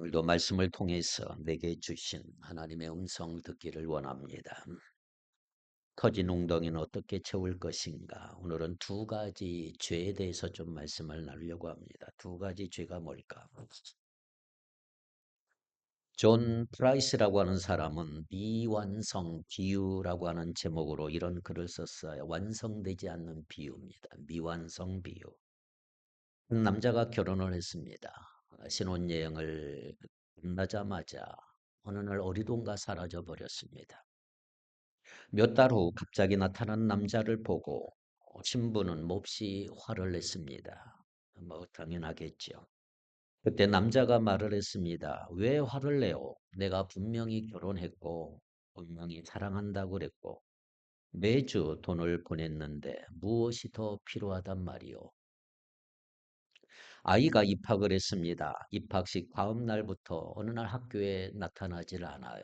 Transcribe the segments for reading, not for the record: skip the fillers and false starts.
오늘도 말씀을 통해서 내게 주신 하나님의 음성 듣기를 원합니다. 터진 웅덩이는 어떻게 채울 것인가? 오늘은 두 가지 죄에 대해서 좀 말씀을 나누려고 합니다. 두 가지 죄가 뭘까? 존 프라이스라고 하는 사람은 미완성 비유라고 하는 제목으로 이런 글을 썼어요. 완성되지 않는 비유입니다. 미완성 비유. 한 남자가 결혼을 했습니다. 신혼여행을 끝나자마자 어느 날 어디론가 사라져 버렸습니다. 몇 달 후 갑자기 나타난 남자를 보고 신부는 몹시 화를 냈습니다. 뭐 당연하겠죠. 그때 남자가 말을 했습니다. 왜 화를 내요? 내가 분명히 결혼했고 분명히 사랑한다고 그랬고 매주 돈을 보냈는데 무엇이 더 필요하단 말이오? 아이가 입학을 했습니다. 입학식 다음 날부터 어느 날 학교에 나타나질 않아요.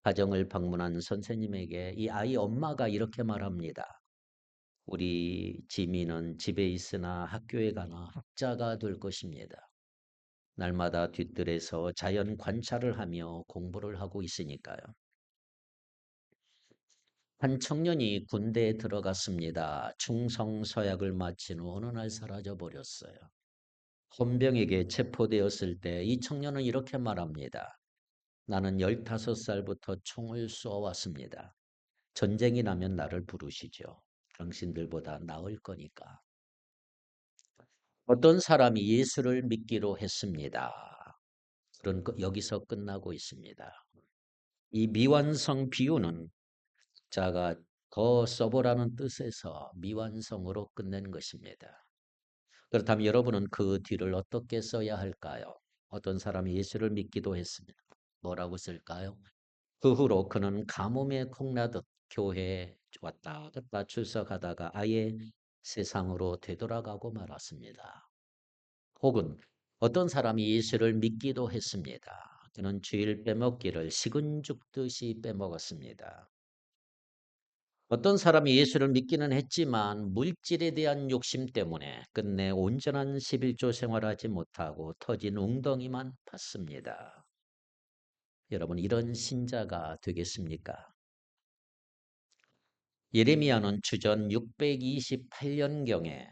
가정을 방문한 선생님에게 이 아이 엄마가 이렇게 말합니다. 우리 지민은 집에 있으나 학교에 가나 학자가 될 것입니다. 날마다 뒤뜰에서 자연 관찰을 하며 공부를 하고 있으니까요. 한 청년이 군대에 들어갔습니다. 충성서약을 마친 후 어느 날 사라져 버렸어요. 헌병에게 체포되었을 때 이 청년은 이렇게 말합니다. 나는 15살부터 총을 쏘아왔습니다. 전쟁이 나면 나를 부르시죠. 당신들보다 나을 거니까. 어떤 사람이 예수를 믿기로 했습니다. 그런 여기서 끝나고 있습니다. 이 미완성 비유는 자가 더 써보라는 뜻에서 미완성으로 끝낸 것입니다. 그렇다면 여러분은 그 뒤를 어떻게 써야 할까요? 어떤 사람이 예수를 믿기도 했습니다. 뭐라고 쓸까요? 그 후로 그는 가뭄에 콩나듯 교회에 왔다 갔다 출석하다가 아예 세상으로 되돌아가고 말았습니다. 혹은 어떤 사람이 예수를 믿기도 했습니다. 그는 주일 빼먹기를 식은 죽듯이 빼먹었습니다. 어떤 사람이 예수를 믿기는 했지만 물질에 대한 욕심 때문에 끝내 온전한 11조 생활하지 못하고 터진 웅덩이만 팠습니다. 여러분 이런 신자가 되겠습니까? 예레미야는 주전 628년경에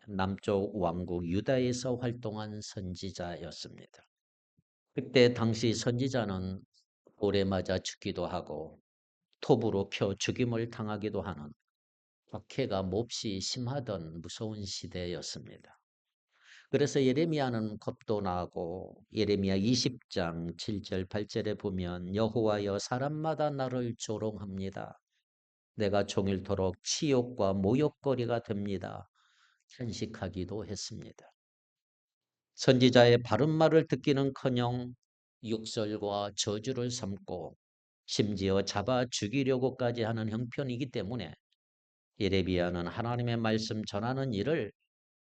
남쪽 왕국 유다에서 활동한 선지자였습니다. 그때 당시 선지자는 돌에 맞아 죽기도 하고 톱으로 펴 죽임을 당하기도 하는 박해가 몹시 심하던 무서운 시대였습니다. 그래서 예레미야는 겁도 나고 예레미야 20장 7절 8절에 보면 여호와여 사람마다 나를 조롱합니다. 내가 종일토록 치욕과 모욕거리가 됩니다. 탄식하기도 했습니다. 선지자의 바른 말을 듣기는커녕 욕설과 저주를 삼고 심지어 잡아 죽이려고까지 하는 형편이기 때문에 예레미야는 하나님의 말씀 전하는 일을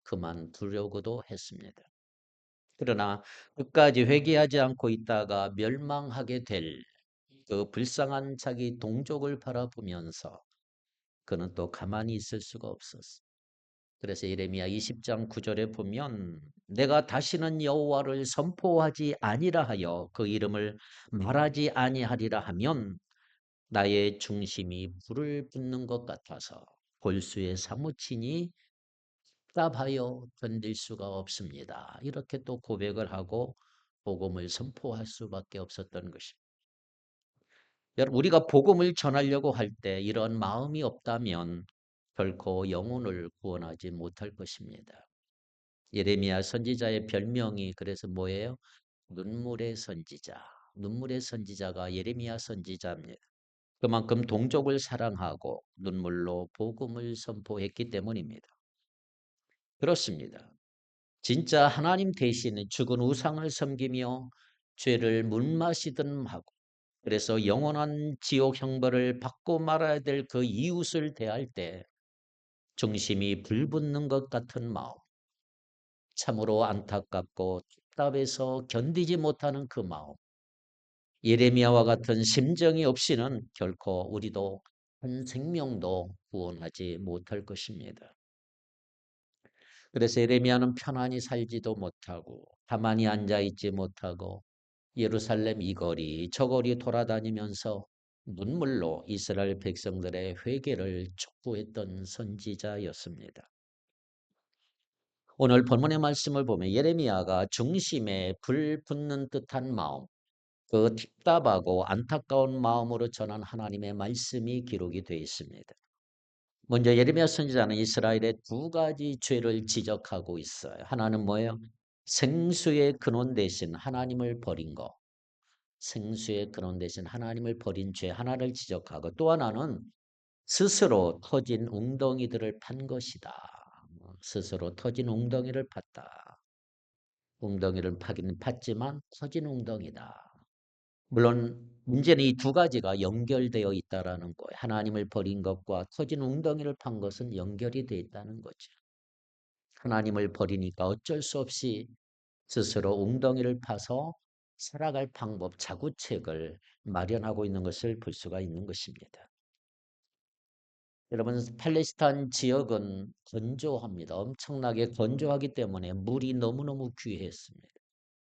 그만두려고도 했습니다. 그러나 끝까지 회개하지 않고 있다가 멸망하게 될 그 불쌍한 자기 동족을 바라보면서 그는 또 가만히 있을 수가 없었어. 그래서 예레미야 20장 9절에 보면 내가 다시는 여호와를 선포하지 아니라 하여 그 이름을 말하지 아니하리라 하면 나의 중심이 불을 붓는 것 같아서 골수에 사무치니 답답하여 견딜 수가 없습니다. 이렇게 또 고백을 하고 복음을 선포할 수밖에 없었던 것입니다. 여러분 우리가 복음을 전하려고 할 때 이런 마음이 없다면 결코 영혼을 구원하지 못할 것입니다. 예레미야 선지자의 별명이 그래서 뭐예요? 눈물의 선지자. 눈물의 선지자가 예레미야 선지자입니다. 그만큼 동족을 사랑하고 눈물로 복음을 선포했기 때문입니다. 그렇습니다. 진짜 하나님 대신 죽은 우상을 섬기며 죄를 물마시든 하고 그래서 영원한 지옥 형벌을 받고 말아야 될 그 이웃을 대할 때 중심이 불붙는 것 같은 마음, 참으로 안타깝고 답답해서 견디지 못하는 그 마음, 예레미야와 같은 심정이 없이는 결코 우리도 한 생명도 구원하지 못할 것입니다. 그래서 예레미야는 편안히 살지도 못하고 가만히 앉아 있지 못하고 예루살렘 이 거리 저 거리 돌아다니면서 눈물로 이스라엘 백성들의 회개를 촉구했던 선지자였습니다. 오늘 본문의 말씀을 보면 예레미야가 중심에 불 붙는 듯한 마음, 그 답답하고 안타까운 마음으로 전한 하나님의 말씀이 기록이 되어 있습니다. 먼저 예레미야 선지자는 이스라엘의 두 가지 죄를 지적하고 있어요. 하나는 뭐예요? 생수의 근원 대신 하나님을 버린 거. 생수의 근원 대신 하나님을 버린 죄 하나를 지적하고, 또 하나는 스스로 터진 웅덩이들을 판 것이다. 스스로 터진 웅덩이를 팠다. 웅덩이를 파긴 팠지만 터진 웅덩이다. 물론 문제는 이 두 가지가 연결되어 있다라는 거예요. 하나님을 버린 것과 터진 웅덩이를 판 것은 연결이 되어 있다는 거죠. 하나님을 버리니까 어쩔 수 없이 스스로 웅덩이를 파서 살아갈 방법, 자구책을 마련하고 있는 것을 볼 수가 있는 것입니다. 여러분, 팔레스타인 지역은 건조합니다. 엄청나게 건조하기 때문에 물이 너무너무 귀했습니다.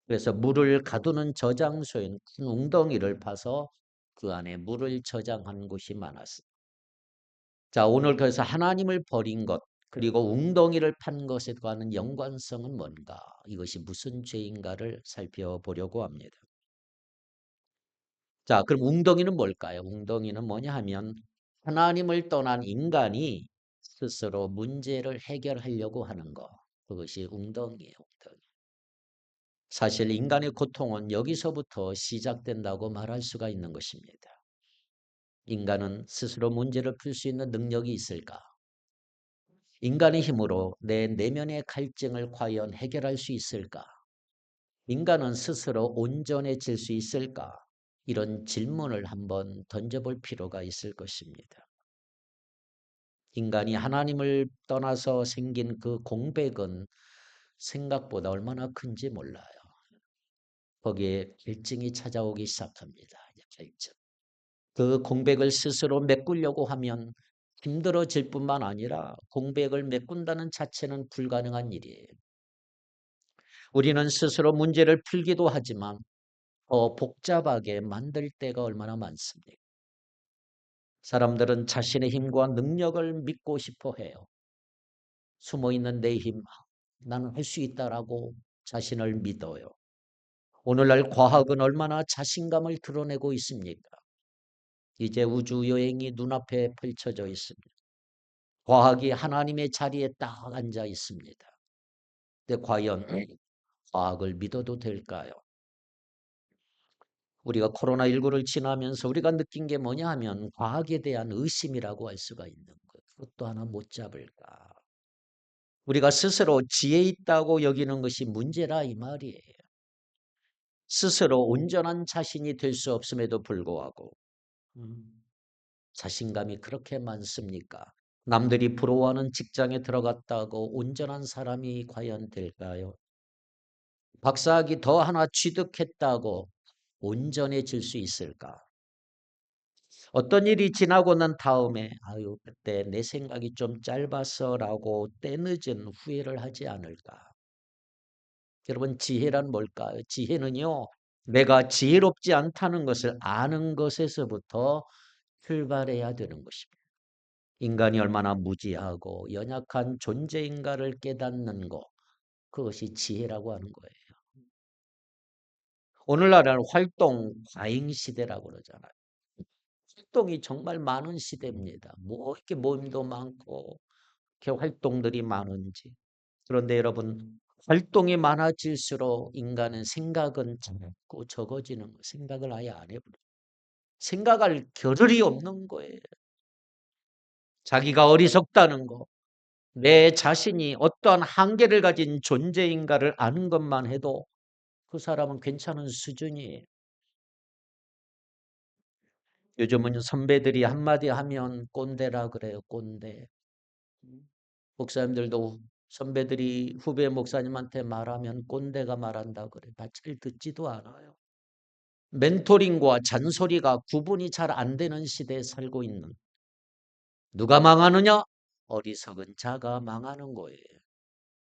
그래서 물을 가두는 저장소인 큰 웅덩이를 파서 그 안에 물을 저장한 곳이 많았습니다. 자, 오늘 그래서 하나님을 버린 것, 그리고 웅덩이를 판 것에 관한 연관성은 뭔가, 이것이 무슨 죄인가를 살펴보려고 합니다. 자, 그럼 웅덩이는 뭘까요? 웅덩이는 뭐냐 하면 하나님을 떠난 인간이 스스로 문제를 해결하려고 하는 것, 그것이 웅덩이에요. 웅덩이. 사실 인간의 고통은 여기서부터 시작된다고 말할 수가 있는 것입니다. 인간은 스스로 문제를 풀 수 있는 능력이 있을까? 인간의 힘으로 내 내면의 갈증을 과연 해결할 수 있을까? 인간은 스스로 온전해질 수 있을까? 이런 질문을 한번 던져볼 필요가 있을 것입니다. 인간이 하나님을 떠나서 생긴 그 공백은 생각보다 얼마나 큰지 몰라요. 거기에 갈증이 찾아오기 시작합니다. 갈증. 그 공백을 스스로 메꾸려고 하면 힘들어질 뿐만 아니라 공백을 메꾼다는 자체는 불가능한 일이에요. 우리는 스스로 문제를 풀기도 하지만 더 복잡하게 만들 때가 얼마나 많습니까? 사람들은 자신의 힘과 능력을 믿고 싶어 해요. 숨어있는 내 힘, 나는 할 수 있다라고 자신을 믿어요. 오늘날 과학은 얼마나 자신감을 드러내고 있습니까? 이제 우주 여행이 눈앞에 펼쳐져 있습니다. 과학이 하나님의 자리에 딱 앉아 있습니다. 근데 과연 과학을 믿어도 될까요? 우리가 코로나19를 지나면서 우리가 느낀 게 뭐냐 하면 과학에 대한 의심이라고 할 수가 있는 것. 그것도 하나 못 잡을까. 우리가 스스로 지혜 있다고 여기는 것이 문제라 이 말이에요. 스스로 온전한 자신이 될 수 없음에도 불구하고 자신감이 그렇게 많습니까? 남들이 부러워하는 직장에 들어갔다고 온전한 사람이 과연 될까요? 박사학위 더 하나 취득했다고 온전해질 수 있을까? 어떤 일이 지나고 난 다음에 아유 그때 내 생각이 좀 짧았어라고 때늦은 후회를 하지 않을까? 여러분 지혜란 뭘까요? 지혜는요. 내가 지혜롭지 않다는 것을 아는 것에서부터 출발해야 되는 것입니다. 인간이 얼마나 무지하고 연약한 존재인가를 깨닫는 것, 그것이 지혜라고 하는 거예요. 오늘날은 활동 과잉 시대라고 그러잖아요. 활동이 정말 많은 시대입니다. 뭐 이렇게 모임도 많고 이렇게 활동들이 많은지. 그런데 여러분 활동이 많아질수록 인간은 생각은 자꾸 적어지는 거예요. 생각을 아예 안 해버려요. 생각할 겨를이 없는 거예요. 자기가 어리석다는 거, 내 자신이 어떠한 한계를 가진 존재인가를 아는 것만 해도 그 사람은 괜찮은 수준이에요. 요즘은 선배들이 한마디 하면 꼰대라 그래요. 꼰대. 목사님들도 선배들이 후배 목사님한테 말하면 꼰대가 말한다 그래. 잘 듣지도 않아요. 멘토링과 잔소리가 구분이 잘 안 되는 시대에 살고 있는, 누가 망하느냐? 어리석은 자가 망하는 거예요.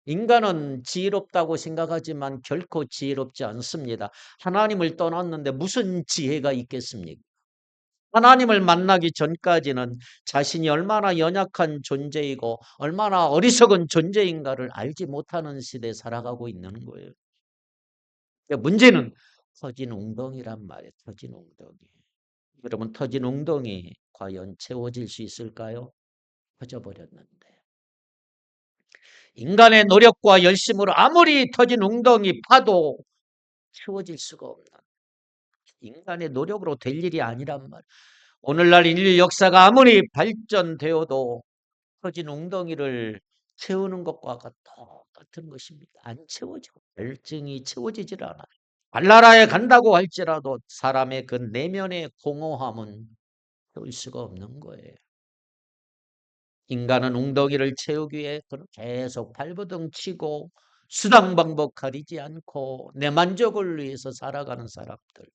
인간은 지혜롭다고 생각하지만 결코 지혜롭지 않습니다. 하나님을 떠났는데 무슨 지혜가 있겠습니까? 하나님을 만나기 전까지는 자신이 얼마나 연약한 존재이고 얼마나 어리석은 존재인가를 알지 못하는 시대에 살아가고 있는 거예요. 문제는 터진 웅덩이란 말이에요. 터진 웅덩이. 여러분, 터진 웅덩이 과연 채워질 수 있을까요? 터져버렸는데. 인간의 노력과 열심으로 아무리 터진 웅덩이 파도 채워질 수가 없는, 인간의 노력으로 될 일이 아니란 말이에요. 오늘날 인류 역사가 아무리 발전되어도 터진 웅덩이를 채우는 것과 똑같은 것입니다. 안 채워져. 열정이 채워지질 않아요. 달나라에 간다고 할지라도 사람의 그 내면의 공허함은 채울 수가 없는 거예요. 인간은 웅덩이를 채우기 위해 계속 발버둥 치고 수당 방법 가리지 않고 내 만족을 위해서 살아가는 사람들.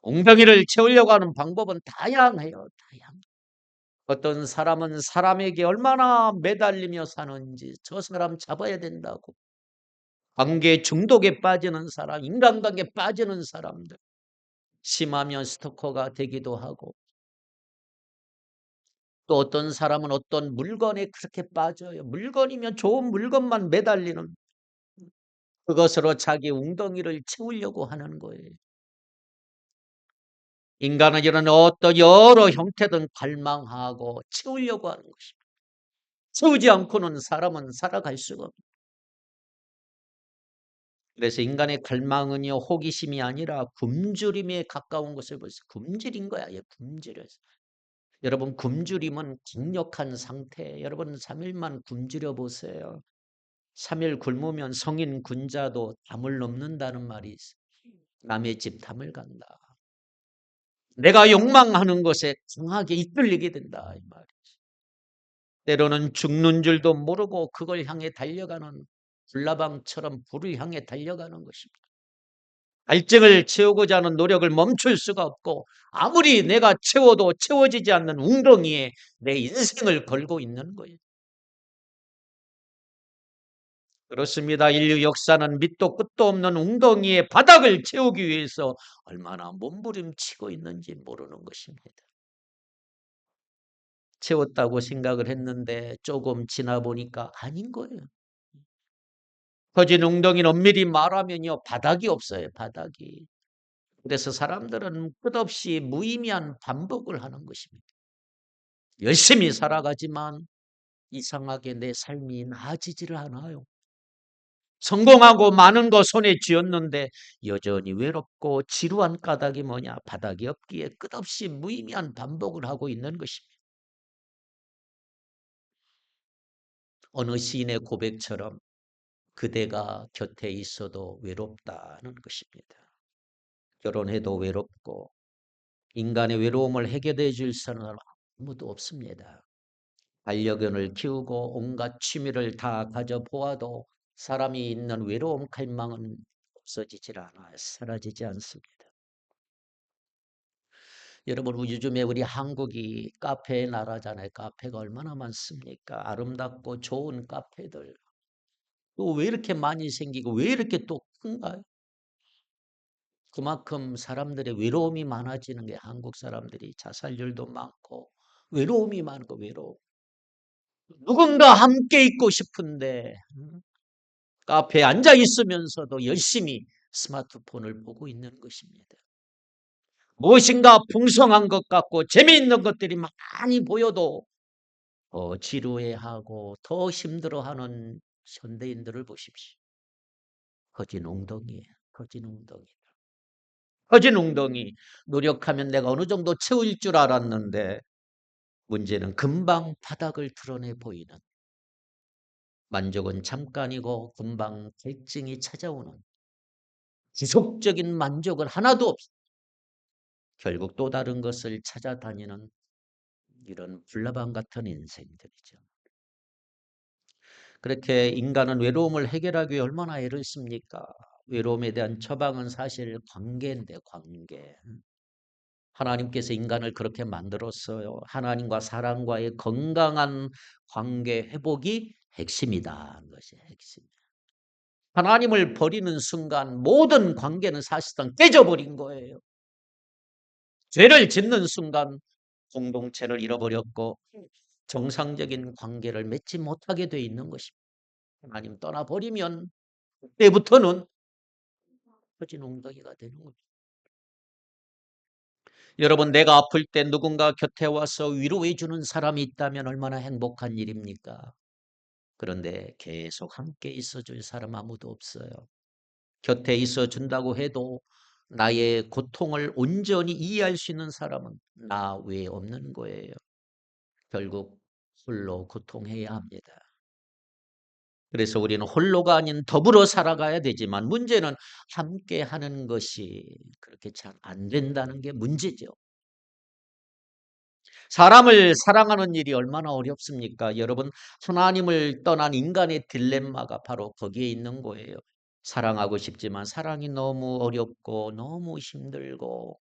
웅덩이를 채우려고 하는 방법은 다양해요. 다양. 어떤 사람은 사람에게 얼마나 매달리며 사는지 저 사람 잡아야 된다고. 관계 중독에 빠지는 사람, 인간관계에 빠지는 사람들. 심하면 스토커가 되기도 하고, 또 어떤 사람은 어떤 물건에 그렇게 빠져요. 물건이면 좋은 물건만 매달리는, 그것으로 자기 웅덩이를 채우려고 하는 거예요. 인간은 이런 어떤 여러 형태든 갈망하고 채우려고 하는 것입니다. 채우지 않고는 사람은 살아갈 수가 없어요. 그래서 인간의 갈망은요, 호기심이 아니라 굶주림에 가까운 것을 볼 수 있어요. 굶주린 거야. 얘 굶주려서. 여러분, 굶주림은 강력한 상태. 여러분 3일만 굶주려 보세요. 3일 굶으면 성인 군자도 담을 넘는다는 말이 있어요. 남의 집 담을 간다. 내가 욕망하는 것에 강하게 이끌리게 된다 이 말이죠. 때로는 죽는 줄도 모르고 그걸 향해 달려가는, 불나방처럼 불을 향해 달려가는 것입니다. 갈증을 채우고자 하는 노력을 멈출 수가 없고 아무리 내가 채워도 채워지지 않는 웅덩이에 내 인생을 걸고 있는 거예요. 그렇습니다. 인류 역사는 밑도 끝도 없는 웅덩이의 바닥을 채우기 위해서 얼마나 몸부림치고 있는지 모르는 것입니다. 채웠다고 생각을 했는데 조금 지나 보니까 아닌 거예요. 터진 웅덩이는 엄밀히 말하면요, 바닥이 없어요. 바닥이. 그래서 사람들은 끝없이 무의미한 반복을 하는 것입니다. 열심히 살아가지만 이상하게 내 삶이 나아지지를 않아요. 성공하고 많은 거 손에 쥐었는데 여전히 외롭고 지루한 까닭이 뭐냐? 바닥이 없기에 끝없이 무의미한 반복을 하고 있는 것입니다. 어느 시인의 고백처럼 그대가 곁에 있어도 외롭다는 것입니다. 결혼해도 외롭고 인간의 외로움을 해결해 줄 사람은 아무도 없습니다. 반려견을 키우고 온갖 취미를 다 가져보아도 사람이 있는 외로움 갈망은 없어지질 않아요. 사라지지 않습니다. 여러분, 요즘에 우리 한국이 카페의 나라잖아요. 카페가 얼마나 많습니까? 아름답고 좋은 카페들. 또 왜 이렇게 많이 생기고 왜 이렇게 또 큰가요? 그만큼 사람들의 외로움이 많아지는 게, 한국 사람들이 자살률도 많고 외로움이 많고 외로움. 누군가 함께 있고 싶은데 카페에 앉아 있으면서도 열심히 스마트폰을 보고 있는 것입니다. 무엇인가 풍성한 것 같고 재미있는 것들이 많이 보여도 더 지루해하고 더 힘들어하는 현대인들을 보십시오. 거진 웅덩이에요. 거진 웅덩이. 거진 웅덩이. 노력하면 내가 어느 정도 채울 줄 알았는데 문제는 금방 바닥을 드러내 보이는, 만족은 잠깐이고 금방 갈증이 찾아오는, 지속적인 만족은 하나도 없어. 결국 또 다른 것을 찾아다니는 이런 불나방 같은 인생들이죠. 그렇게 인간은 외로움을 해결하기 위해 얼마나 애를 씁니까? 외로움에 대한 처방은 사실 관계인데, 관계. 하나님께서 인간을 그렇게 만들었어요. 하나님과 사람과의 건강한 관계 회복이 핵심이다. 것이 핵심. 하나님을 버리는 순간 모든 관계는 사실상 깨져버린 거예요. 죄를 짓는 순간 공동체를 잃어버렸고 정상적인 관계를 맺지 못하게 돼 있는 것입니다. 하나님 떠나버리면 그때부터는 터진 웅덩이가 되는 거죠. 여러분, 내가 아플 때 누군가 곁에 와서 위로해 주는 사람이 있다면 얼마나 행복한 일입니까? 그런데 계속 함께 있어줄 사람 아무도 없어요. 곁에 있어준다고 해도 나의 고통을 온전히 이해할 수 있는 사람은 나 외에 없는 거예요. 결국 홀로 고통해야 합니다. 그래서 우리는 홀로가 아닌 더불어 살아가야 되지만 문제는 함께 하는 것이 그렇게 잘 안 된다는 게 문제죠. 사람을 사랑하는 일이 얼마나 어렵습니까? 여러분, 하나님을 떠난 인간의 딜레마가 바로 거기에 있는 거예요. 사랑하고 싶지만 사랑이 너무 어렵고 너무 힘들고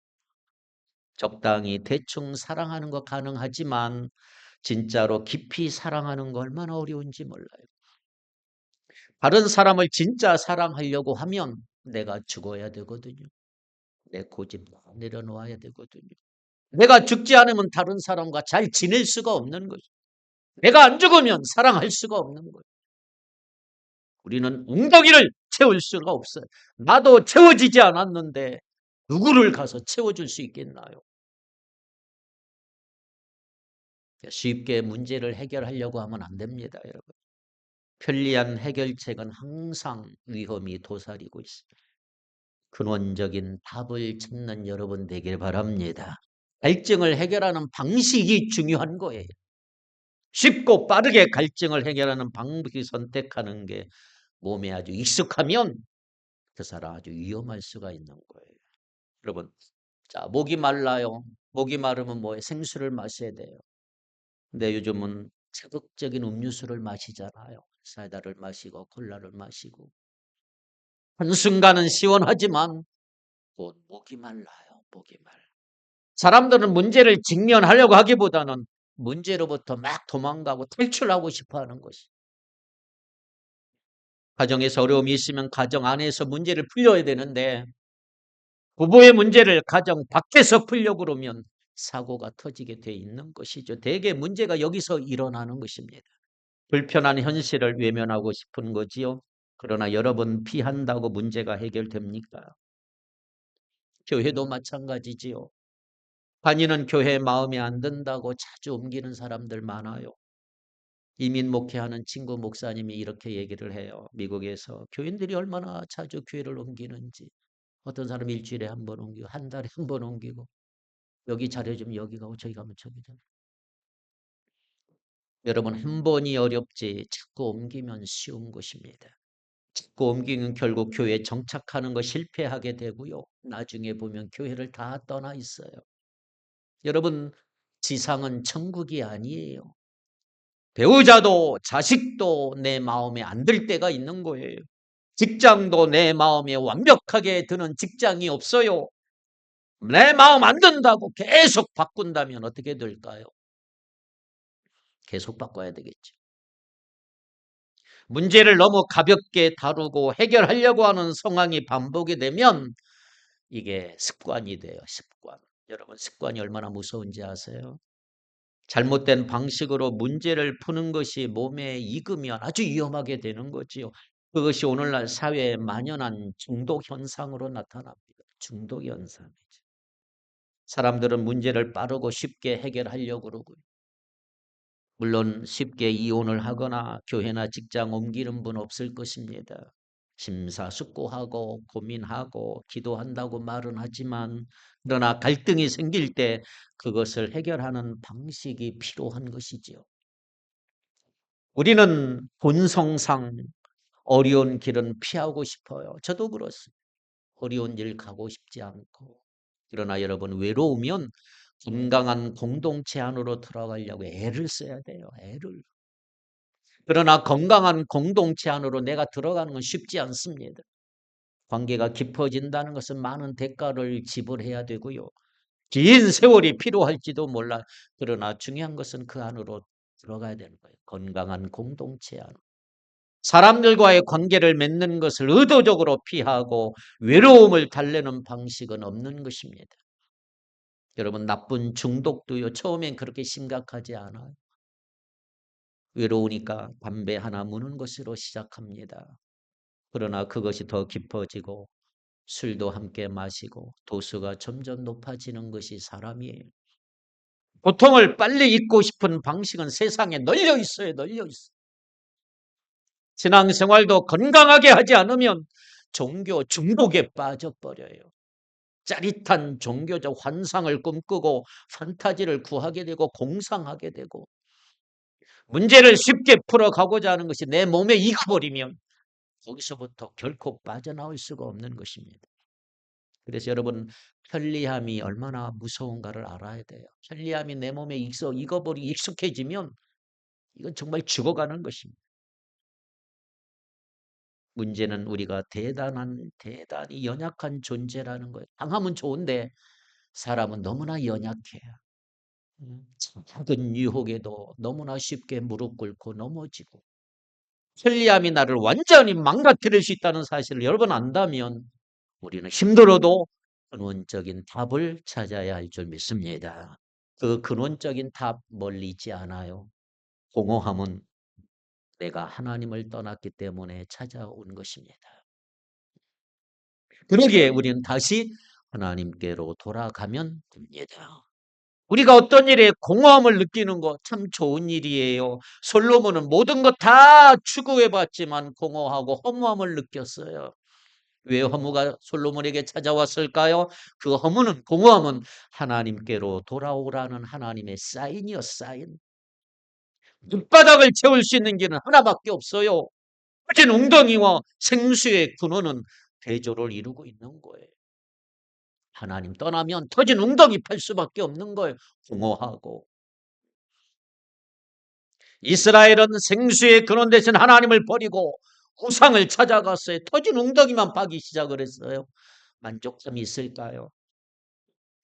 적당히 대충 사랑하는 거 가능하지만 진짜로 깊이 사랑하는 거 얼마나 어려운지 몰라요. 다른 사람을 진짜 사랑하려고 하면 내가 죽어야 되거든요. 내 고집 다 내려놓아야 되거든요. 내가 죽지 않으면 다른 사람과 잘 지낼 수가 없는 거죠. 내가 안 죽으면 사랑할 수가 없는 거예요. 우리는 웅덩이를 채울 수가 없어요. 나도 채워지지 않았는데 누구를 가서 채워줄 수 있겠나요? 쉽게 문제를 해결하려고 하면 안 됩니다, 여러분. 편리한 해결책은 항상 위험이 도사리고 있습니다. 근원적인 답을 찾는 여러분 되길 바랍니다. 갈증을 해결하는 방식이 중요한 거예요. 쉽고 빠르게 갈증을 해결하는 방법을 선택하는 게 몸에 아주 익숙하면 그 사람 아주 위험할 수가 있는 거예요. 여러분, 자, 목이 말라요. 목이 마르면 뭐예요? 생수를 마셔야 돼요. 근데 요즘은 자극적인 음료수를 마시잖아요. 사이다를 마시고 콜라를 마시고 한순간은 시원하지만 곧 목이 말라요. 목이 말라. 사람들은 문제를 직면하려고 하기보다는 문제로부터 막 도망가고 탈출하고 싶어 하는 것이. 가정에서 어려움이 있으면 가정 안에서 문제를 풀려야 되는데 부부의 문제를 가정 밖에서 풀려고 그러면 사고가 터지게 돼 있는 것이죠. 대개 문제가 여기서 일어나는 것입니다. 불편한 현실을 외면하고 싶은 거지요. 그러나 여러 번 피한다고 문제가 해결됩니까? 교회도 마찬가지지요. 다니는 교회 마음에 안 든다고 자주 옮기는 사람들 많아요. 이민 목회하는 친구 목사님이 이렇게 얘기를 해요. 미국에서 교인들이 얼마나 자주 교회를 옮기는지. 어떤 사람 일주일에 한 번 옮기고 한 달에 한 번 옮기고 여기 잘해주면 여기 가고 저기 가면 저기 가고. 여러분, 한 번이 어렵지 자꾸 옮기면 쉬운 것입니다. 자꾸 옮기면 결국 교회에 정착하는 거 실패하게 되고요. 나중에 보면 교회를 다 떠나 있어요. 여러분, 지상은 천국이 아니에요. 배우자도 자식도 내 마음에 안 들 때가 있는 거예요. 직장도 내 마음에 완벽하게 드는 직장이 없어요. 내 마음 안 든다고 계속 바꾼다면 어떻게 될까요? 계속 바꿔야 되겠죠. 문제를 너무 가볍게 다루고 해결하려고 하는 상황이 반복이 되면 이게 습관이 돼요. 습관. 여러분, 습관이 얼마나 무서운지 아세요? 잘못된 방식으로 문제를 푸는 것이 몸에 익으면 아주 위험하게 되는 거지요. 그것이 오늘날 사회에 만연한 중독 현상으로 나타납니다. 중독 현상이죠. 사람들은 문제를 빠르고 쉽게 해결하려고 그러고요. 물론 쉽게 이혼을 하거나 교회나 직장 옮기는 분 없을 것입니다. 심사숙고하고 고민하고 기도한다고 말은 하지만 그러나 갈등이 생길 때 그것을 해결하는 방식이 필요한 것이지요. 우리는 본성상 어려운 길은 피하고 싶어요. 저도 그렇습니다. 어려운 길 가고 싶지 않고. 그러나 여러분, 외로우면 건강한 공동체 안으로 들어가려고 애를 써야 돼요. 애를. 그러나 건강한 공동체 안으로 내가 들어가는 건 쉽지 않습니다. 관계가 깊어진다는 것은 많은 대가를 지불해야 되고요. 긴 세월이 필요할지도 몰라. 그러나 중요한 것은 그 안으로 들어가야 되는 거예요. 건강한 공동체 안으로. 사람들과의 관계를 맺는 것을 의도적으로 피하고 외로움을 달래는 방식은 없는 것입니다. 여러분, 나쁜 중독도요, 처음엔 그렇게 심각하지 않아요. 외로우니까 담배 하나 무는 것으로 시작합니다. 그러나 그것이 더 깊어지고 술도 함께 마시고 도수가 점점 높아지는 것이 사람이에요. 고통을 빨리 잊고 싶은 방식은 세상에 널려 있어요. 널려 있어요. 신앙생활도 건강하게 하지 않으면 종교 중독에 빠져버려요. 짜릿한 종교적 환상을 꿈꾸고 판타지를 구하게 되고 공상하게 되고 문제를 쉽게 풀어가고자 하는 것이 내 몸에 익어버리면 거기서부터 결코 빠져나올 수가 없는 것입니다. 그래서 여러분, 편리함이 얼마나 무서운가를 알아야 돼요. 편리함이 내 몸에 익숙해지면 이건 정말 죽어가는 것입니다. 문제는 우리가 대단히 연약한 존재라는 거예요. 강하면 좋은데 사람은 너무나 연약해요. 작은 유혹에도 너무나 쉽게 무릎 꿇고 넘어지고 편리함이 나를 완전히 망가뜨릴 수 있다는 사실을 여러 번 안다면 우리는 힘들어도 근원적인 답을 찾아야 할 줄 믿습니다. 그 근원적인 답 멀리 있지 않아요. 공허함은 내가 하나님을 떠났기 때문에 찾아온 것입니다. 그러기에 우리는 다시 하나님께로 돌아가면 됩니다. 우리가 어떤 일에 공허함을 느끼는 거 참 좋은 일이에요. 솔로몬은 모든 것 다 추구해 봤지만 공허하고 허무함을 느꼈어요. 왜 허무가 솔로몬에게 찾아왔을까요? 그 허무는, 공허함은 하나님께로 돌아오라는 하나님의 사인. 밑바닥을 채울 수 있는 길은 하나밖에 없어요. 터진 웅덩이와 생수의 근원은 대조를 이루고 있는 거예요. 하나님 떠나면 터진 웅덩이 팔 수밖에 없는 거예요. 공허하고. 이스라엘은 생수의 근원 대신 하나님을 버리고 우상을 찾아갔어요. 터진 웅덩이만 파기 시작을 했어요. 만족감이 있을까요?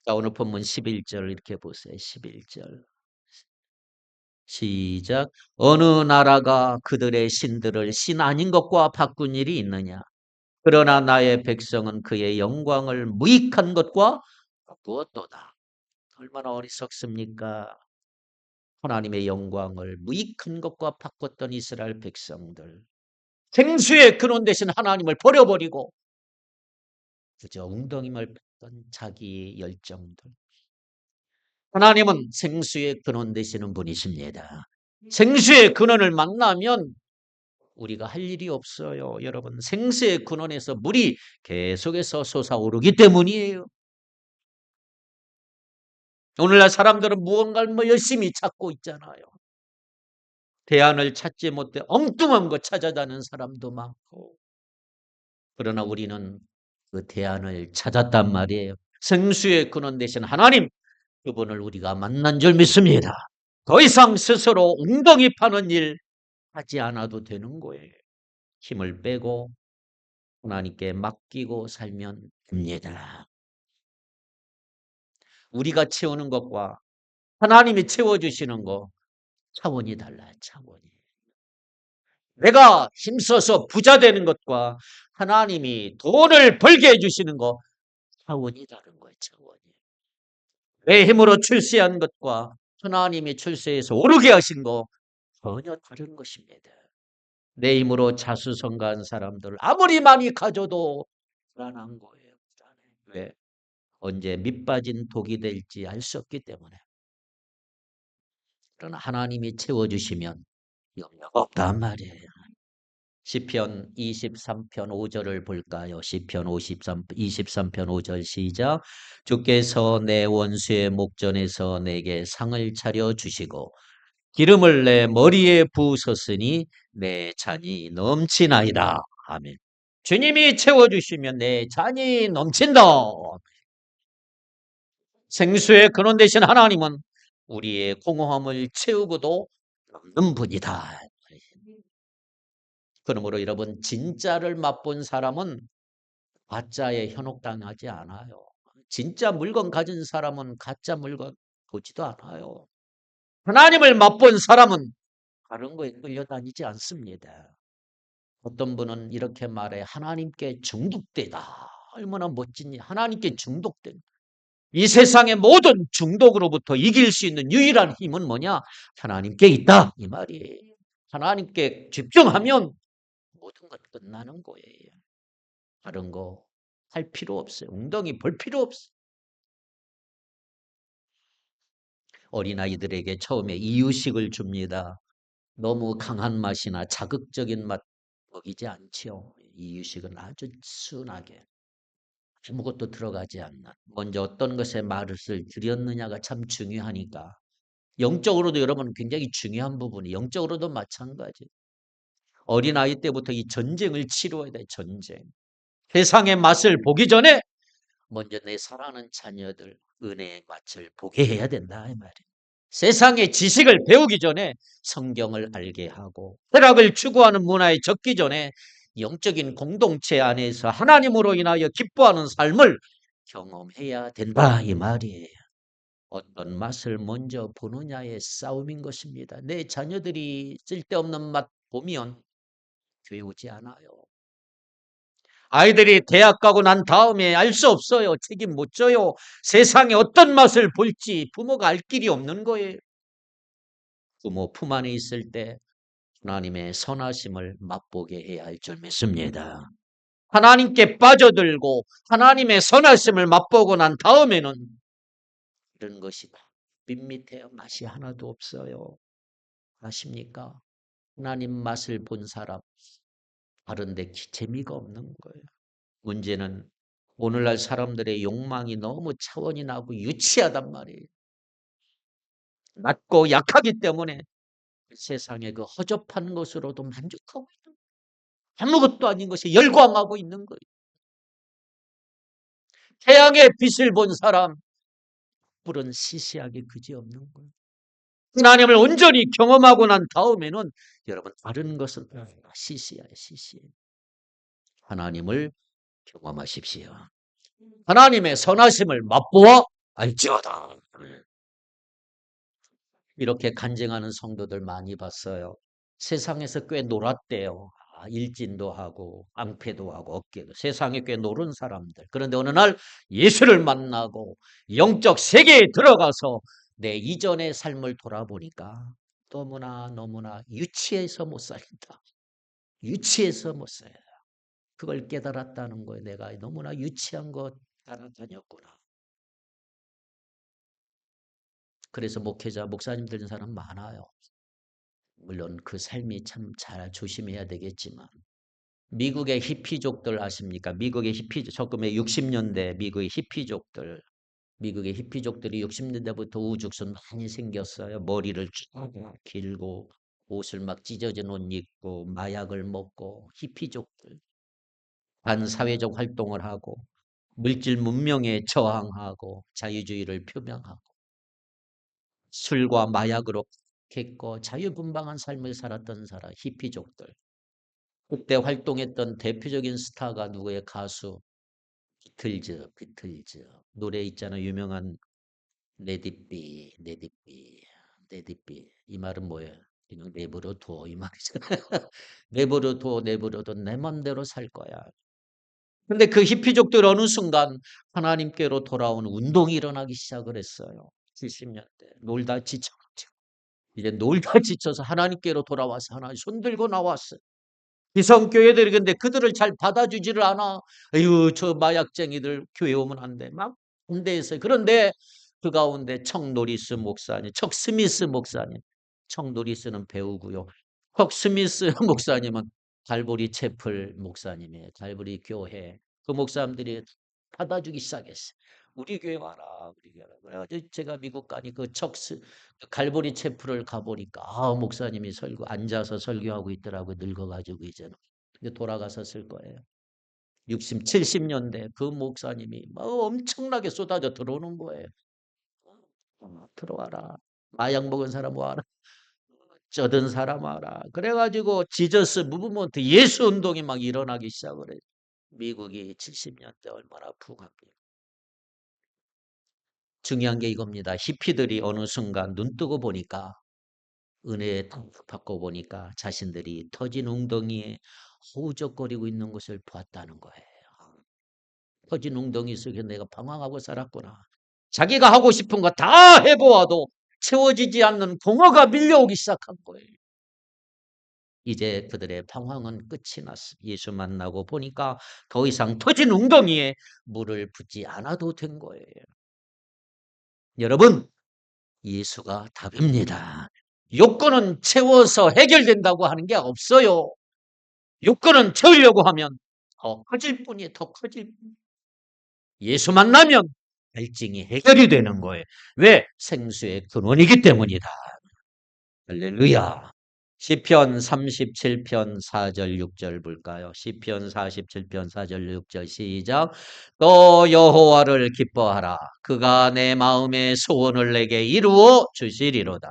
자, 오늘 본문 11절 이렇게 보세요. 11절. 시작. 어느 나라가 그들의 신들을 신 아닌 것과 바꾼 일이 있느냐? 그러나 나의 백성은 그의 영광을 무익한 것과 바꾸었도다. 얼마나 어리석습니까? 하나님의 영광을 무익한 것과 바꿨던 이스라엘 백성들. 생수의 근원 대신 하나님을 버려버리고 그저 웅덩이를 팠던 자기 열정들. 하나님은 생수의 근원 되시는 분이십니다. 생수의 근원을 만나면 우리가 할 일이 없어요. 여러분, 생수의 근원에서 물이 계속해서 솟아오르기 때문이에요. 오늘날 사람들은 무언가를 열심히 찾고 있잖아요. 대안을 찾지 못해 엉뚱한 거 찾아다니는 사람도 많고. 그러나 우리는 그 대안을 찾았단 말이에요. 생수의 근원 되신 하나님, 그분을 우리가 만난 줄 믿습니다. 더 이상 스스로 웅덩이 파는 일 하지 않아도 되는 거예요. 힘을 빼고 하나님께 맡기고 살면 됩니다. 우리가 채우는 것과 하나님이 채워주시는 것 차원이 달라요. 차원이. 내가 힘써서 부자 되는 것과 하나님이 돈을 벌게 해주시는 것 차원이 다른 거예요. 차원이. 내 힘으로 출세한 것과 하나님이 출세해서 오르게 하신 것 전혀 다른 것입니다. 내 힘으로 자수성가한 사람들 아무리 많이 가져도 불안한 거예요. 불안해. 왜? 언제 밑빠진 독이 될지 알 수 없기 때문에. 그러나 하나님이 채워주시면 염려가 없단 말이에요. 시편 23편 5절을 볼까요? 시편 23편 5절 시작. 주께서 내 원수의 목전에서 내게 상을 차려 주시고 기름을 내 머리에 부으셨으니 내 잔이 넘치나이다. 아멘. 주님이 채워주시면 내 잔이 넘친다. 생수의 근원 되신 하나님은 우리의 공허함을 채우고도 넘는 분이다. 그러므로 여러분, 진짜를 맛본 사람은 가짜에 현혹당하지 않아요. 진짜 물건 가진 사람은 가짜 물건 보지도 않아요. 하나님을 맛본 사람은 다른 거에 끌려다니지 않습니다. 어떤 분은 이렇게 말해, 하나님께 중독되다. 얼마나 멋지니. 하나님께 중독된. 이 세상의 모든 중독으로부터 이길 수 있는 유일한 힘은 뭐냐? 하나님께 있다. 이 말이에요. 하나님께 집중하면 모든 것 끝나는 거예요. 다른 거 할 필요 없어요. 웅덩이 볼 필요 없어요. 어린아이들에게 처음에 이유식을 줍니다. 너무 강한 맛이나 자극적인 맛 먹이지 않지요. 이유식은 아주 순하게 아무것도 들어가지 않는, 먼저 어떤 것에 말을 들였느냐가 참 중요하니까. 영적으로도 여러분 굉장히 중요한 부분이, 영적으로도 마찬가지. 어린아이 때부터 이 전쟁을 치루어야 돼. 전쟁. 세상의 맛을 보기 전에 먼저 내 사랑하는 자녀들 은혜의 맛을 보게 해야 된다 이 말이에요. 세상의 지식을 배우기 전에 성경을 알게 하고, 쾌락을 추구하는 문화에 젖기 전에 영적인 공동체 안에서 하나님으로 인하여 기뻐하는 삶을 경험해야 된다 이 말이에요. 어떤 맛을 먼저 보느냐의 싸움인 것입니다. 내 자녀들이 쓸데없는 맛 보면 교회 오지 않아요. 아이들이 대학 가고 난 다음에 알 수 없어요. 책임 못 져요. 세상에 어떤 맛을 볼지 부모가 알 길이 없는 거예요. 부모 품 안에 있을 때 하나님의 선하심을 맛보게 해야 할 줄 믿습니다. 하나님께 빠져들고 하나님의 선하심을 맛보고 난 다음에는 이런 것이 밋밋해요. 맛이 하나도 없어요. 아십니까? 하나님 맛을 본 사람 다른데 재미가 없는 거예요. 문제는 오늘날 사람들의 욕망이 너무 차원이 나고 유치하단 말이에요. 낮고 약하기 때문에 세상의 그 허접한 것으로도 만족하고 있는 거예요. 아무것도 아닌 것에 열광하고 있는 거예요. 태양의 빛을 본 사람 뿔은 시시하게 그지없는 거예요. 하나님을 온전히 경험하고 난 다음에는 여러분 다른 것은 시시해요. 시시해. 하나님을 경험하십시오. 하나님의 선하심을 맛보아 알지어다. 이렇게 간증하는 성도들 많이 봤어요. 세상에서 꽤 놀았대요. 일진도 하고 앙패도 하고 어깨도, 세상에 꽤 노른 사람들. 그런데 어느 날 예수를 만나고 영적 세계에 들어가서 내 이전의 삶을 돌아보니까 너무나 유치해서 못 살다. 유치해서 못 살아. 그걸 깨달았다는 거예요. 내가 너무나 유치한 것 따라다녔구나. 그래서 목회자, 목사님 되는 사람 많아요. 물론 그 삶이 참 잘 조심해야 되겠지만, 미국의 히피족들 아십니까? 미국의 히피족, 적금의 60년대 미국의 히피족들, 미국의 히피족들이 60년대부터 우죽순 많이 생겼어요. 머리를 쭉 길고 옷을 막 찢어진 옷 입고 마약을 먹고, 히피족들 반사회적 활동을 하고 물질 문명에 저항하고 자유주의를 표명하고 술과 마약으로 했고 자유분방한 삶을 살았던 사람, 히피족들. 그때 활동했던 대표적인 스타가 누구의 가수 비틀즈 노래 있잖아요. 유명한 레디비 이 말은 뭐예요? 그냥 내버려 둬 이 말이잖아요. 내버려둬 내 맘대로 살 거야. 근데 그 히피족들 어느 순간 하나님께로 돌아오는 운동이 일어나기 시작을 했어요. 70년대 놀다 지쳐가지고 이제 놀다 지쳐서 하나님께로 돌아와서 하나님 손 들고 나왔어요. 기성교회들이 근데 그들을 잘 받아주지를 않아. 아유 저 마약쟁이들 교회 오면 안 돼. 막 반대했어요. 그런데 그 가운데 척 노리스 목사님, 척 스미스 목사님, 척 노리스는 배우고요. 척 스미스 목사님은 갈보리 채플 목사님이에요. 갈보리 교회. 그 목사님들이 받아주기 시작했어요. 우리 교회 와라. 우리 교회 와라. 그래가지고 제가 미국 가니 그 갈보리 채플을 가보니까 목사님이 앉아서 설교하고 있더라고요. 늙어가지고 이제는. 근데 돌아가서 쓸 거예요. 60, 70년대 그 목사님이 막 엄청나게 쏟아져 들어오는 거예요. 들어와라. 마약 먹은 사람 와라. 쩌든 사람 와라. 그래가지고 지저스 무브먼트 예수 운동이 막 일어나기 시작을 해요. 미국이 70년대 얼마나 부강해요. 중요한 게 이겁니다. 히피들이 어느 순간 눈 뜨고 보니까 은혜에 딱 받고 보니까 자신들이 터진 웅덩이에 허우적거리고 있는 것을 보았다는 거예요. 터진 웅덩이 속에 내가 방황하고 살았구나. 자기가 하고 싶은 거 다 해보아도 채워지지 않는 공허가 밀려오기 시작한 거예요. 이제 그들의 방황은 끝이 났습니다. 예수 만나고 보니까 더 이상 터진 웅덩이에 물을 붓지 않아도 된 거예요. 여러분, 예수가 답입니다. 요건은 채워서 해결된다고 하는 게 없어요. 요건은 채우려고 하면 더 커질 뿐이에요. 더 커질 뿐. 예수 만나면 갈증이 해결이 되는 거예요. 왜? 생수의 근원이기 때문이다. 할렐루야. 시편 37편 4절 6절 볼까요? 시편 47편 4절 6절 시작. 또 여호와를 기뻐하라. 그가 내 마음의 소원을 내게 이루어 주시리로다.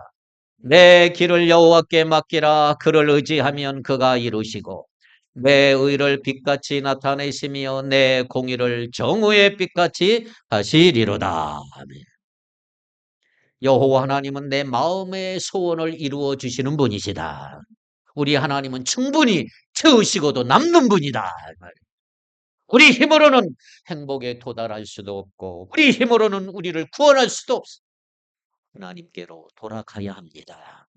내 길을 여호와께 맡기라. 그를 의지하면 그가 이루시고 내 의를 빛같이 나타내시며 내 공의를 정오의 빛같이 하시리로다. 아멘. 여호와 하나님은 내 마음의 소원을 이루어 주시는 분이시다. 우리 하나님은 충분히 채우시고도 남는 분이다. 우리 힘으로는 행복에 도달할 수도 없고 우리 힘으로는 우리를 구원할 수도 없어. 하나님께로 돌아가야 합니다.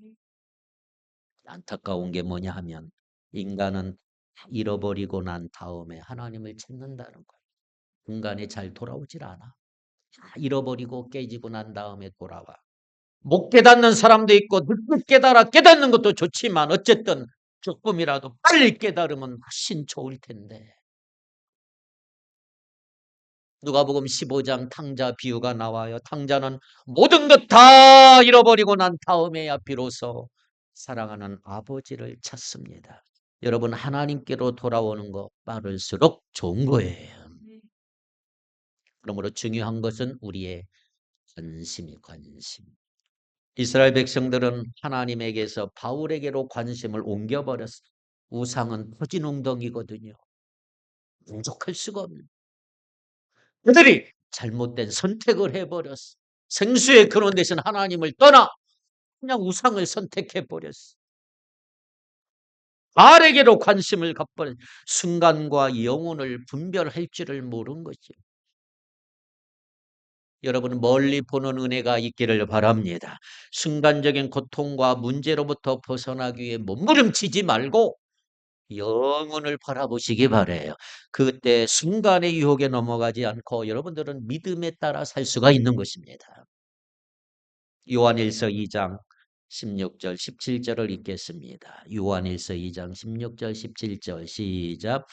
안타까운 게 뭐냐 하면 인간은 잃어버리고 난 다음에 하나님을 찾는다는 거예요. 인간이 잘 돌아오질 않아. 다 잃어버리고 깨지고 난 다음에 돌아와. 못 깨닫는 사람도 있고 늦게 깨닫는 것도 좋지만 어쨌든 조금이라도 빨리 깨달으면 훨씬 좋을 텐데. 누가복음 15장 탕자 비유가 나와요. 탕자는 모든 것 다 잃어버리고 난 다음에야 비로소 사랑하는 아버지를 찾습니다. 여러분 하나님께로 돌아오는 거 빠를수록 좋은 거예요. 그러므로 중요한 것은 우리의 관심. 이스라엘 백성들은 하나님에게서 바울에게로 관심을 옮겨버렸어요. 우상은 터진 웅덩이거든요. 만족할 수가 없는. 그들이 잘못된 선택을 해버렸어. 생수의 근원 대신 하나님을 떠나 그냥 우상을 선택해버렸어. 바알에게로 관심을 갖버린 순간과 영혼을 분별할 줄을 모른 거죠. 여러분 멀리 보는 은혜가 있기를 바랍니다. 순간적인 고통과 문제로부터 벗어나기 위해 몸부림치지 말고 영혼을 바라보시기 바라요. 그때 순간의 유혹에 넘어가지 않고 여러분들은 믿음에 따라 살 수가 있는 것입니다. 요한일서 2장 16절 17절을 읽겠습니다. 요한일서 2장 16절 17절 시작.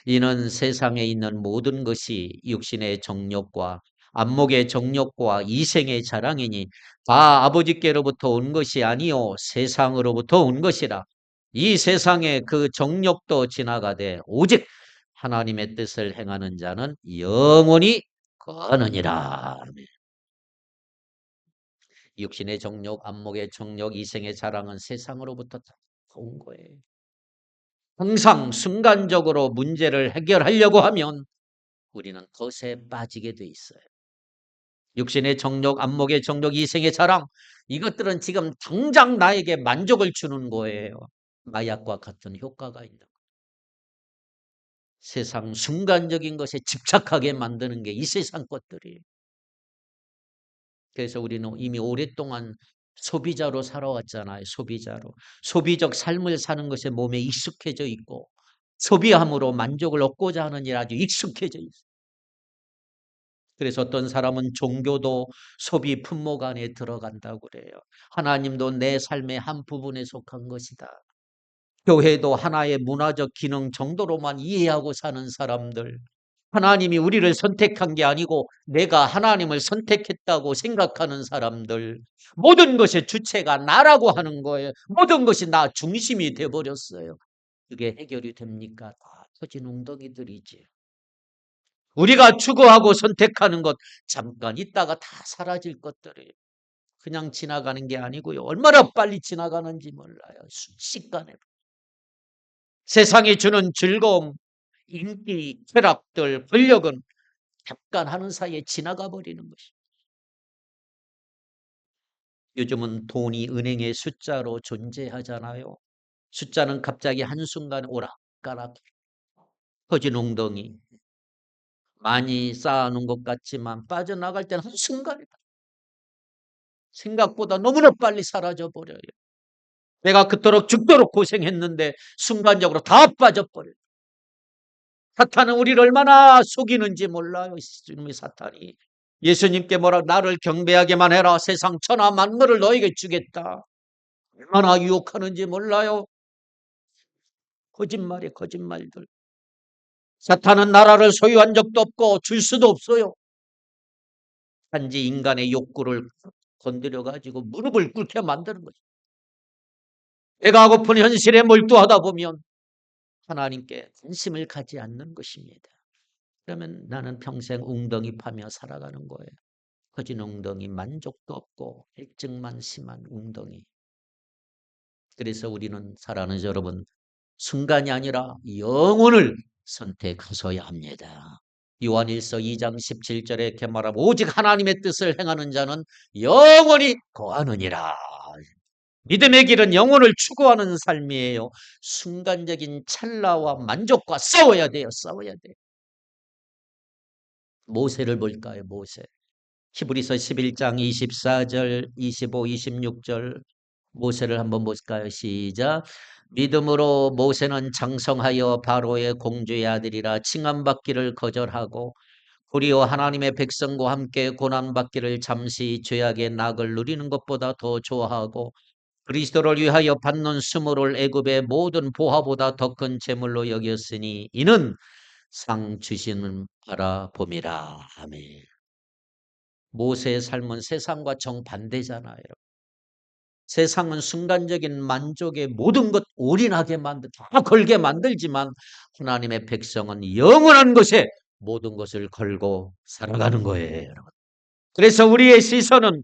이는 세상에 있는 모든 것이 육신의 정욕과 안목의 정욕과 이생의 자랑이니 다 아버지께로부터 온 것이 아니요 세상으로부터 온 것이라. 이 세상의 그 정욕도 지나가되 오직 하나님의 뜻을 행하는 자는 영원히 거하느니라. 육신의 정욕, 안목의 정욕, 이생의 자랑은 세상으로부터 온 거예요. 항상 순간적으로 문제를 해결하려고 하면 우리는 것에 빠지게 돼 있어요. 육신의 정욕, 안목의 정욕, 이생의 자랑 이것들은 지금 당장 나에게 만족을 주는 거예요. 마약과 같은 효과가 있는 거예요. 세상 순간적인 것에 집착하게 만드는 게 이 세상 것들이에요. 그래서 우리는 이미 오랫동안 소비자로 살아왔잖아요. 소비자로. 소비적 삶을 사는 것에 몸에 익숙해져 있고 소비함으로 만족을 얻고자 하는 일 아주 익숙해져 있어요. 그래서 어떤 사람은 종교도 소비 품목 안에 들어간다고 그래요. 하나님도 내 삶의 한 부분에 속한 것이다. 교회도 하나의 문화적 기능 정도로만 이해하고 사는 사람들. 하나님이 우리를 선택한 게 아니고 내가 하나님을 선택했다고 생각하는 사람들. 모든 것의 주체가 나라고 하는 거예요. 모든 것이 나 중심이 돼버렸어요. 그게 해결이 됩니까? 다 터진 웅덩이들이지. 우리가 추구하고 선택하는 것 잠깐 있다가 다 사라질 것들이에요. 그냥 지나가는 게 아니고요. 얼마나 빨리 지나가는지 몰라요. 순식간에. 세상이 주는 즐거움, 인기, 쾌락들, 권력은 잠깐 하는 사이에 지나가 버리는 것입니다. 요즘은 돈이 은행의 숫자로 존재하잖아요. 숫자는 갑자기 한순간에 오락가락 퍼진 웅덩이. 많이 쌓아놓은 것 같지만 빠져나갈 때는 한순간에 생각보다 너무나 빨리 사라져 버려요. 내가 그토록 죽도록 고생했는데 순간적으로 다 빠져버려요. 사탄은 우리를 얼마나 속이는지 몰라요. 이놈의 사탄이. 예수님께 뭐라 나를 경배하게만 해라. 세상 천하 만물을 너에게 주겠다. 얼마나 유혹하는지 몰라요. 거짓말에 거짓말들. 사탄은 나라를 소유한 적도 없고 줄 수도 없어요. 단지 인간의 욕구를 건드려 가지고 무릎을 꿇게 만드는 거죠. 배가 고픈 현실에 몰두하다 보면 하나님께 관심을 가지 않는 것입니다. 그러면 나는 평생 웅덩이 파며 살아가는 거예요. 커진 웅덩이, 만족도 없고 일증만 심한 웅덩이. 그래서 우리는 사랑하는 여러분, 순간이 아니라 영혼을 선택하셔야 합니다. 요한일서 2장 17절에 이렇게 말하면 오직 하나님의 뜻을 행하는 자는 영원히 거하느니라. 믿음의 길은 영혼을 추구하는 삶이에요. 순간적인 찰나와 만족과 싸워야 돼요. 싸워야 돼요. 모세를 볼까요? 모세. 히브리서 11장 24절, 25, 26절 모세를 한번 볼까요? 시작. 믿음으로 모세는 장성하여 바로의 공주의 아들이라 칭함받기를 거절하고 도리어 하나님의 백성과 함께 고난받기를 잠시 죄악의 낙을 누리는 것보다 더 좋아하고 그리스도를 위하여 받는 수모를 애굽의 모든 보화보다 더 큰 재물로 여겼으니 이는 상 주시는 바라봄이라. 아멘. 모세의 삶은 세상과 정반대잖아요. 세상은 순간적인 만족에 모든 것 올인하게 다 걸게 만들지만 하나님의 백성은 영원한 것에 모든 것을 걸고 살아가는 거예요, 여러분. 그래서 우리의 시선은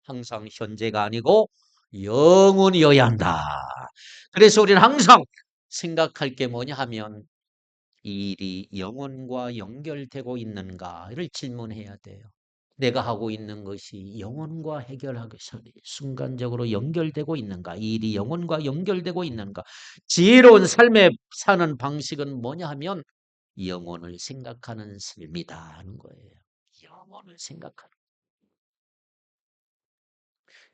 항상 현재가 아니고 영원이어야 한다. 그래서 우리는 항상 생각할 게 뭐냐 하면 이 일이 영혼과 연결되고 있는가를 질문해야 돼요. 내가 하고 있는 것이 영혼과 해결하기 순간적으로 연결되고 있는가? 이 일이 영혼과 연결되고 있는가? 지혜로운 삶의 사는 방식은 뭐냐 하면 영혼을 생각하는 삶이다 하는 거예요. 영혼을 생각하는.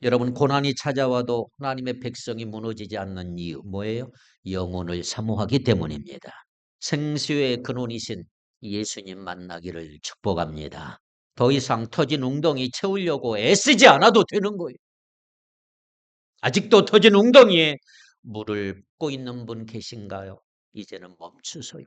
여러분 고난이 찾아와도 하나님의 백성이 무너지지 않는 이유 뭐예요? 영혼을 사모하기 때문입니다. 생수의 근원이신 예수님 만나기를 축복합니다. 더 이상 터진 웅덩이 채우려고 애쓰지 않아도 되는 거예요. 아직도 터진 웅덩이에 물을 붓고 있는 분 계신가요? 이제는 멈추소요.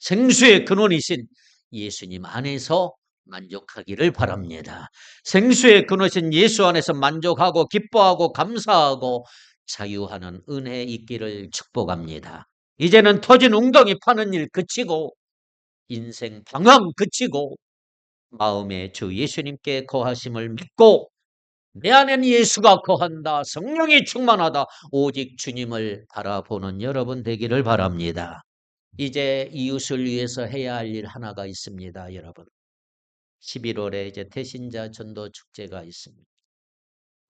생수의 근원이신 예수님 안에서 만족하기를 바랍니다. 생수의 근원이신 예수 안에서 만족하고 기뻐하고 감사하고 자유하는 은혜 있기를 축복합니다. 이제는 터진 웅덩이 파는 일 그치고 인생 방황 그치고 마음에 주 예수님께 거하심을 믿고 내 안에는 예수가 거한다. 성령이 충만하다. 오직 주님을 바라보는 여러분 되기를 바랍니다. 이제 이웃을 위해서 해야 할 일 하나가 있습니다. 여러분. 11월에 이제 태신자 전도 축제가 있습니다.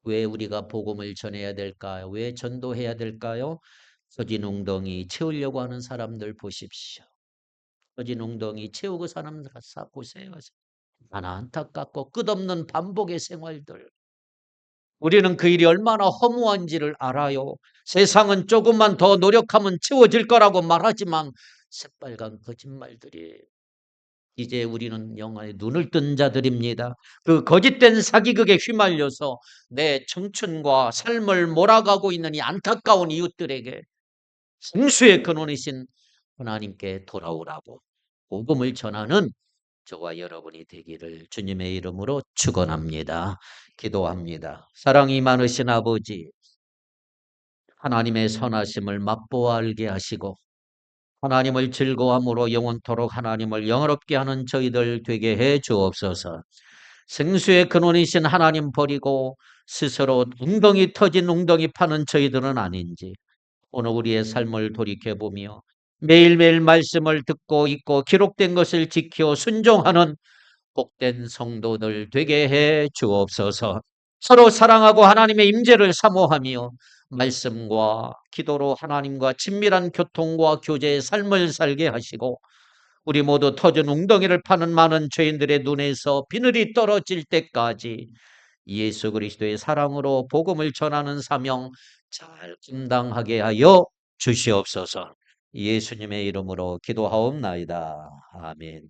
왜 우리가 복음을 전해야 될까요? 왜 전도해야 될까요? 터진 웅덩이 채우려고 하는 사람들 보십시오. 터진 웅덩이 채우고 사는 사람 보세요. 하나 안타깝고 끝없는 반복의 생활들. 우리는 그 일이 얼마나 허무한지를 알아요. 세상은 조금만 더 노력하면 채워질 거라고 말하지만 새빨간 거짓말들이에요. 이제 우리는 영화에 눈을 뜬 자들입니다. 그 거짓된 사기극에 휘말려서 내 청춘과 삶을 몰아가고 있는 이 안타까운 이웃들에게 생수의 근원이신 하나님께 돌아오라고 복음을 전하는 저와 여러분이 되기를 주님의 이름으로 축원합니다. 기도합니다. 사랑이 많으신 아버지, 하나님의 선하심을 맛보아 알게 하시고 하나님을 즐거움으로 영원토록 하나님을 영화롭게 하는 저희들 되게 해 주옵소서. 생수의 근원이신 하나님 버리고 스스로 웅덩이 터진 웅덩이 파는 저희들은 아닌지 오늘 우리의 삶을 돌이켜보며 매일매일 말씀을 듣고 읽고 기록된 것을 지켜 순종하는 복된 성도들 되게 해 주옵소서. 서로 사랑하고 하나님의 임재를 사모하며 말씀과 기도로 하나님과 친밀한 교통과 교제의 삶을 살게 하시고 우리 모두 터진 웅덩이를 파는 많은 죄인들의 눈에서 비늘이 떨어질 때까지 예수 그리스도의 사랑으로 복음을 전하는 사명 잘 감당하게 하여 주시옵소서. 예수님의 이름으로 기도하옵나이다. 아멘.